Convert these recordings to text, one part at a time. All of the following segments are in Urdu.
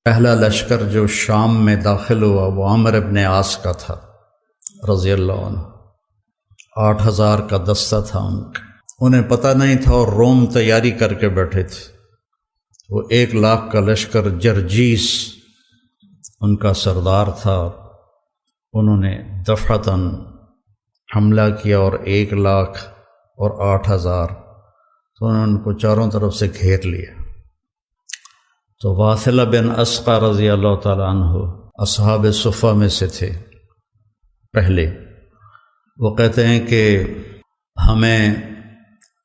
پہلا لشکر جو شام میں داخل ہوا وہ عامر بن عاص کا تھا رضی اللہ عنہ۔ 8000 کا دستہ تھا ان کا، انہیں پتہ نہیں تھا اور روم تیاری کر کے بیٹھے تھے۔ وہ 1,00,000 کا لشکر جرجیس ان کا سردار تھا، انہوں نے دفعتاً حملہ کیا اور 1,00,000 اور 8,000، تو انہوں نے ان کو چاروں طرف سے گھیر لیا۔ تو واثلہ بن اسقع رضی اللہ تعالیٰ عنہ اصحاب صفہ میں سے تھے پہلے، وہ کہتے ہیں کہ ہمیں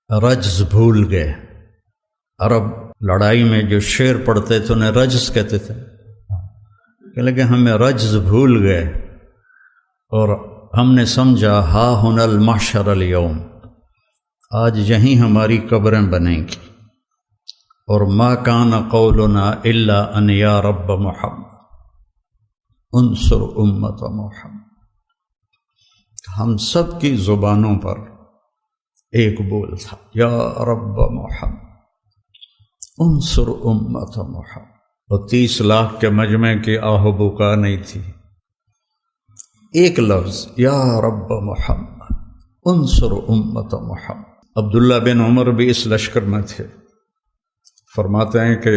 رجز بھول گئے۔ عرب لڑائی میں جو شعر پڑھتے تھے انہیں رجز کہتے تھے، لیکن ہمیں رجز بھول گئے اور ہم نے سمجھا ہا ہن المحشر اليوم، آج یہیں ہماری قبریں بنیں گی، اور ما کان قولنا الا ان یا رب محمد انصر امت محمد۔ ہم سب کی زبانوں پر ایک بول تھا، یا رب محمد انصر امت محمد، اور 30,00,000 کے مجمع کی آہ و بکا نہیں تھی، ایک لفظ یا رب محمد انصر امت محمد۔ عبداللہ بن عمر بھی اس لشکر میں تھے، فرماتے ہیں کہ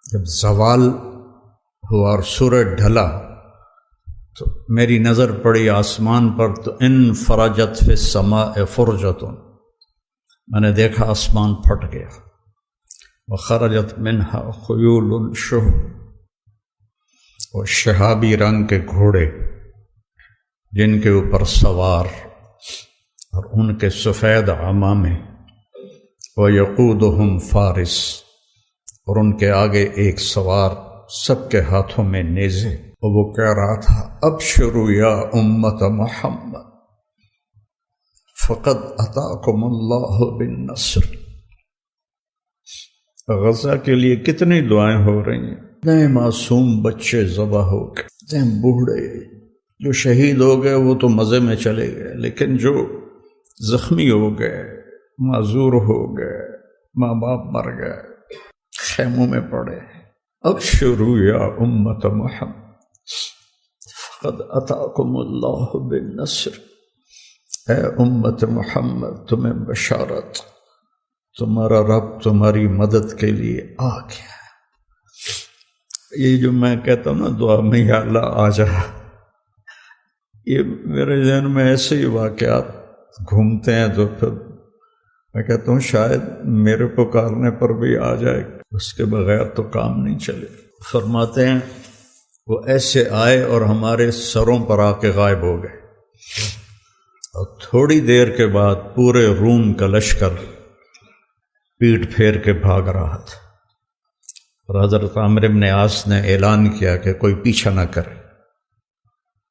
جب زوال ہوا اور سورج ڈھلا تو میری نظر پڑی آسمان پر، تو ان فرجت فی السماء فرجۃ، میں نے دیکھا آسمان پھٹ گیا، وخرجت منہا خیول شہب، اور شہابی رنگ کے گھوڑے جن کے اوپر سوار اور ان کے سفید عمامے، وَيَقُودُهُمْ فارس، اور ان کے آگے ایک سوار، سب کے ہاتھوں میں نیزے، اور وہ کہہ رہا تھا ابشروا یا امت محمد فقد اتاکم اللہ بالنصر۔ غزہ کے لیے کتنی دعائیں ہو رہی ہیں، اتنے معصوم بچے ذبح ہو گئے، اتنے بوڑھے جو شہید ہو گئے وہ تو مزے میں چلے گئے، لیکن جو زخمی ہو گئے، معذور ہو گئے، ماں باپ مر گئے، خیموں میں پڑے، ابشروا یا امت محمد فقد اتاکم اللہ بالنصر، اے امت محمد تمہیں بشارت، تمہارا رب تمہاری مدد کے لیے آ گیا۔ یہ جو میں کہتا ہوں نا دعا میں یا اللہ آ جا، یہ میرے ذہن میں ایسے ہی واقعات گھومتے ہیں، تو پھر میں کہتا ہوں شاید میرے پکارنے پر بھی آ جائے، اس کے بغیر تو کام نہیں چلے۔ فرماتے ہیں وہ ایسے آئے اور ہمارے سروں پر آ کے غائب ہو گئے، اور تھوڑی دیر کے بعد پورے روم کا لشکر پیٹ پھیر کے بھاگ رہا تھا، اور حضرت عامر بن عاص نے اعلان کیا کہ کوئی پیچھا نہ کرے،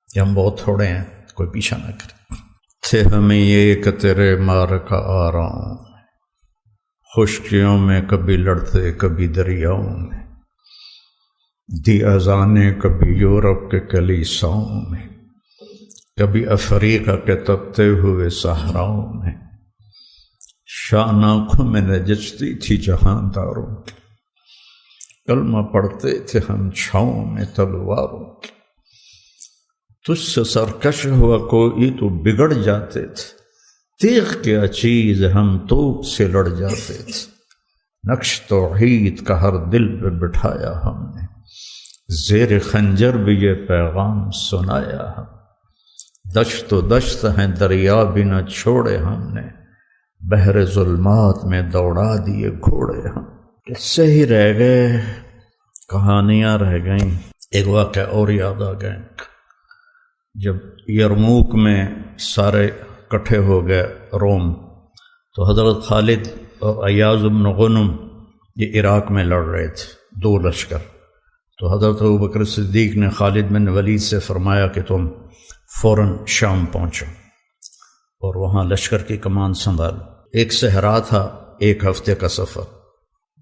کہ ہم بہت تھوڑے ہیں، کوئی پیچھا نہ کرے۔ تھے ہمیں یہ کہ تیرے مار کا آ رہا ہوں، خشکیوں میں کبھی لڑتے کبھی دریاؤں میں، دی اذانیں کبھی یورپ کے کلیساؤں میں، کبھی افریقہ کے تپتے ہوئے صحراؤں میں، شان آنکھوں میں نجچتی تھی جہانداروں کی، کلمہ پڑھتے تھے ہم چھاؤں میں تلواروں کی، تجھ سے سرکش ہوا کوئی تو بگڑ جاتے تھے، تیغ کیا چیز ہم توپ سے لڑ جاتے تھے، نقش توحید کا ہر دل پہ بٹھایا ہم نے، زیر خنجر بھی یہ پیغام سنایا ہم، دشت و دشت ہیں دریا بھی نہ چھوڑے ہم نے، بحر ظلمات میں دوڑا دیے گھوڑے ہم۔ قصے ہی رہ گئے، کہانیاں رہ گئیں۔ ایک واقعہ اور یاد آ گئے، جب یرموک میں سارے اکٹھے ہو گئے روم، تو حضرت خالد اور ایاز بن غنم یہ عراق میں لڑ رہے تھے، 2 لشکر۔ تو حضرت ابوبکر صدیق نے خالد بن ولید سے فرمایا کہ تم فوراً شام پہنچو اور وہاں لشکر کی کمان سنبھالو۔ ایک صحرا تھا، 1 ہفتے کا سفر،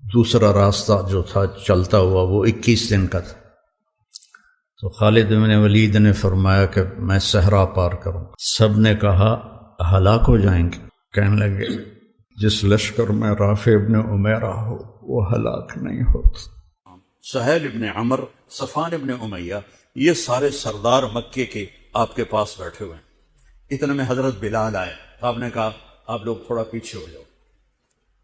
دوسرا راستہ جو تھا چلتا ہوا وہ 21 دن کا تھا۔ تو خالد بن ولید نے فرمایا کہ میں صحرا پار کروں۔ سب نے کہا ہلاک ہو جائیں گے۔ کہنے لگے جس لشکر میں رافع ابن عمیرہ ہو وہ ہلاک نہیں ہوتا۔ سہیل ابن عمر، صفوان ابن امیہ، یہ سارے سردار مکے کے آپ کے پاس بیٹھے ہوئے ہیں۔ اتنے میں حضرت بلال آئے، آپ نے کہا آپ لوگ تھوڑا پیچھے ہو جاؤ۔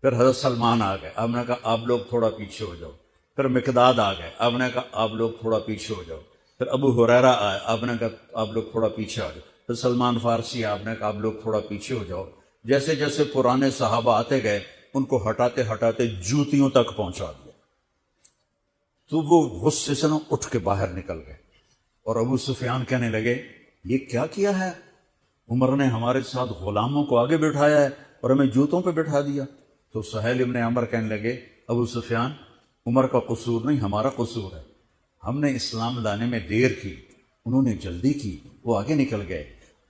پھر حضرت سلمان آ گئے، آپ نے کہا آپ لوگ تھوڑا پیچھے ہو جاؤ۔ پھر مقداد آ گئے، آپ نے کہا آپ لوگ تھوڑا پیچھے ہو جاؤ۔ پھر ابو ہریرہ آئے، آپ نے کہا آپ لوگ تھوڑا پیچھے آ جاؤ۔ پھر سلمان فارسی، آپ نے کہا آپ لوگ تھوڑا پیچھے ہو جاؤ۔ جیسے جیسے پرانے صحابہ آتے گئے، ان کو ہٹاتے ہٹاتے جوتیوں تک پہنچا دیا۔ تو وہ غصے سے اٹھ کے باہر نکل گئے، اور ابو سفیان کہنے لگے یہ کیا ہے؟ عمر نے ہمارے ساتھ غلاموں کو آگے بٹھایا ہے اور ہمیں جوتوں پہ بٹھا دیا۔ تو سہیل ابن عمر کہنے لگے ابو سفیان، عمر کا قصور نہیں، ہمارا قصور ہے۔ ہم نے اسلام لانے میں دیر کی، انہوں نے جلدی کی، وہ آگے نکل گئے۔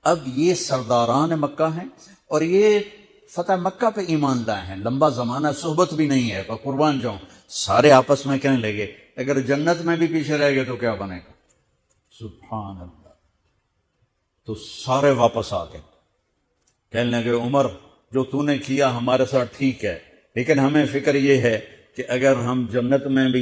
اب یہ سرداران مکہ ہیں اور یہ فتح مکہ پہ ایمان لائے ہیں، لمبا زمانہ صحبت بھی نہیں ہے، قربان جاؤں۔ سارے آپس میں کہنے لگے اگر جنت میں بھی پیچھے رہ گئے تو کیا بنے گا؟ سبحان اللہ۔ تو سارے واپس آ گئے، کہنے لگے عمر جو تو نے کیا ہمارے ساتھ ٹھیک ہے، لیکن ہمیں فکر یہ ہے کہ اگر ہم جنت میں بھی